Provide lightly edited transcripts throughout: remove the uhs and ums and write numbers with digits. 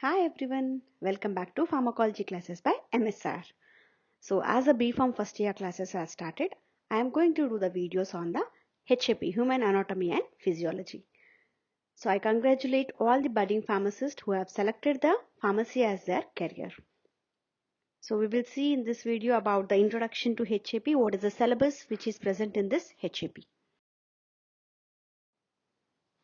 Hi everyone, welcome back to Pharmacology classes by MSR. So as the B Pharm first year classes have started, I am going to do the videos on the HAP, Human Anatomy and Physiology. So I congratulate all the budding pharmacists who have selected the pharmacy as their career. So we will see in this video about the introduction to HAP, what is the syllabus which is present in this HAP.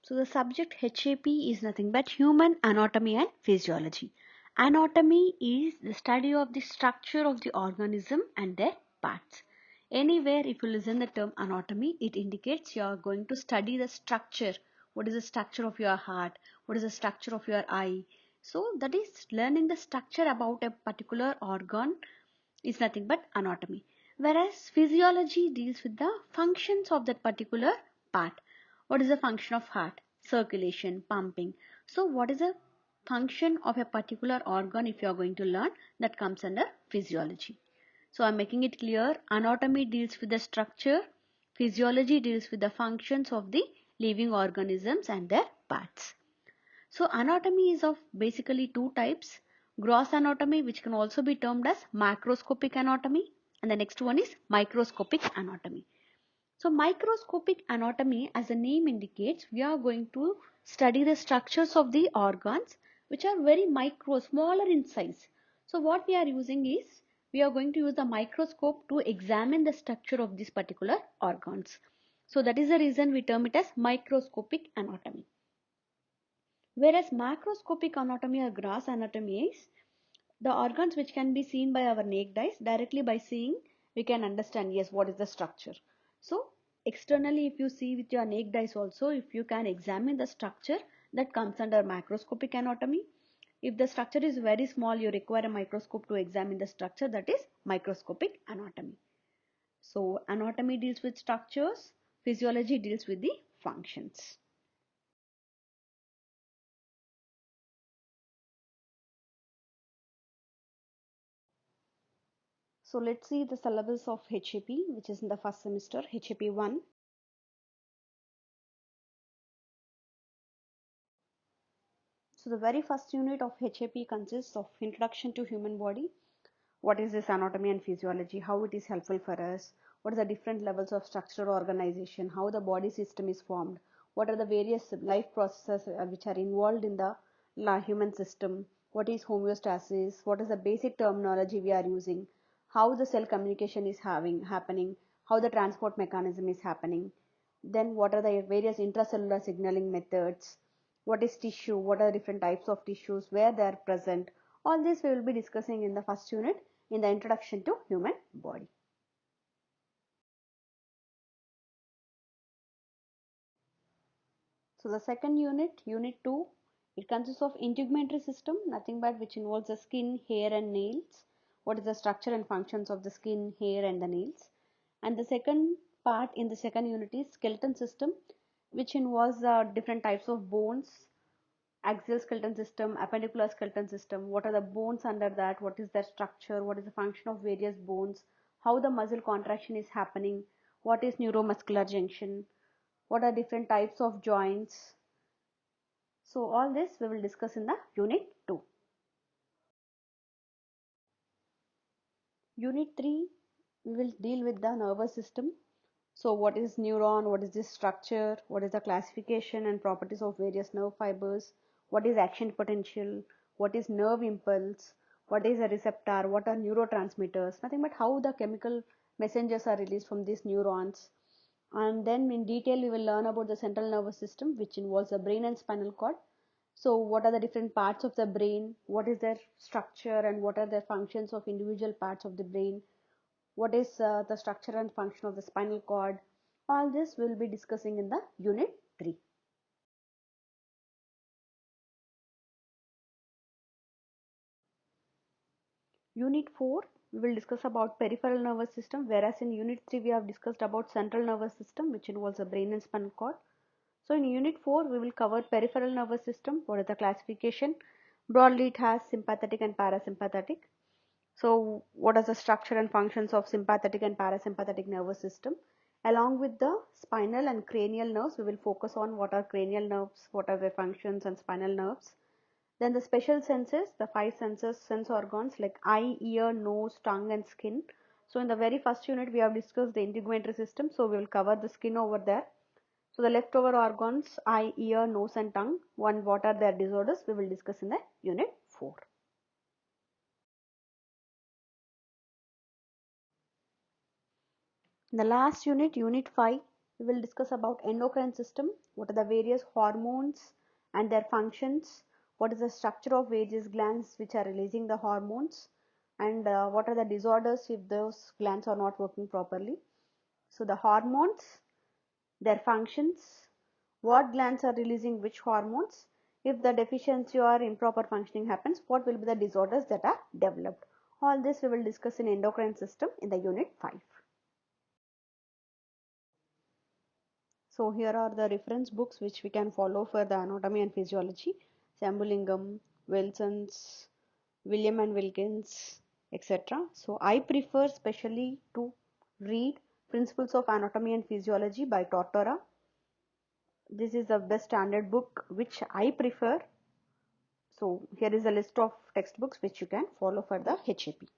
So the subject HAP is nothing but Human Anatomy and Physiology. Anatomy is the study of the structure of the organism and their parts. Anywhere if you listen the term anatomy, it indicates you are going to study the structure. What is the structure of your heart? What is the structure of your eye? So that is learning the structure about a particular organ is nothing but anatomy. Whereas physiology deals with the functions of that particular part. What is the function of heart? Circulation, pumping. So what is the function of a particular organ if you are going to learn? That comes under physiology. So I'm making it clear. Anatomy deals with the structure. Physiology deals with the functions of the living organisms and their parts. So anatomy is of basically two types. Gross anatomy, which can also be termed as macroscopic anatomy, and the next one is microscopic anatomy. So microscopic anatomy, as the name indicates, we are going to study the structures of the organs which are very micro, smaller in size. So what we are using is, we are going to use the microscope to examine the structure of these particular organs. So that is the reason we term it as microscopic anatomy. Whereas macroscopic anatomy or gross anatomy is the organs which can be seen by our naked eyes. Directly by seeing, we can understand, yes, what is the structure. So externally, if you see with your naked eyes also, if you can examine the structure, that comes under macroscopic anatomy. If the structure is very small, you require a microscope to examine the structure, that is microscopic anatomy. So anatomy deals with structures, physiology deals with the functions. So let's see the syllabus of HAP, which is in the first semester, HAP 1. So the very first unit of HAP consists of Introduction to Human Body. What is this anatomy and physiology? How it is helpful for us? What are the different levels of structural organization? How the body system is formed? What are the various life processes which are involved in the human system? What is homeostasis? What is the basic terminology we are using? How the cell communication is happening? How the transport mechanism is happening? Then what are the various intracellular signaling methods? What is tissue? What are different types of tissues? Where they are present? All this we will be discussing in the first unit in the introduction to human body. So the second unit, unit 2, it consists of integumentary system, nothing but which involves the skin, hair and nails. What is the structure and functions of the skin, hair and the nails. And the second part in the second unit is skeleton system, which involves different types of bones, axial skeleton system, appendicular skeleton system. What are the bones under that? What is their structure? What is the function of various bones? How the muscle contraction is happening? What is neuromuscular junction? What are different types of joints? So all this we will discuss in the unit 2. Unit 3, we will deal with the nervous system. So what is neuron? What is this structure? What is the classification and properties of various nerve fibers? What is action potential? What is nerve impulse? What is a receptor? What are neurotransmitters? Nothing but how the chemical messengers are released from these neurons. And then in detail we will learn about the central nervous system, which involves the brain and spinal cord. So what are the different parts of the brain? What is their structure and what are the functions of individual parts of the brain? What is the structure and function of the spinal cord? All this we will be discussing in the unit 3. Unit 4, we will discuss about peripheral nervous system, whereas in unit 3 we have discussed about central nervous system, which involves the brain and spinal cord. So in unit 4 we will cover peripheral nervous system. What is the classification? Broadly it has sympathetic and parasympathetic. So what are the structure and functions of sympathetic and parasympathetic nervous system? Along with the spinal and cranial nerves, we will focus on what are cranial nerves, what are their functions, and spinal nerves. Then the special senses, the five senses, sense organs like eye, ear, nose, tongue and skin. So in the very first unit we have discussed the integumentary system, so we will cover the skin over there. So the leftover organs, eye, ear, nose and tongue, what are their disorders, we will discuss in the unit 4. In the last unit, unit 5, we will discuss about endocrine system, what are the various hormones and their functions, what is the structure of various glands which are releasing the hormones, and what are the disorders if those glands are not working properly. So the hormones, their functions, what glands are releasing which hormones, if the deficiency or improper functioning happens, what will be the disorders that are developed. All this we will discuss in endocrine system in the unit 5. So here are the reference books which we can follow for the anatomy and physiology. Shambulingam, Wilson's, William and Wilkins, etc. So I prefer specially to read Principles of Anatomy and Physiology by Tortora. This is the best standard book which I prefer. So here is a list of textbooks which you can follow for the HAP.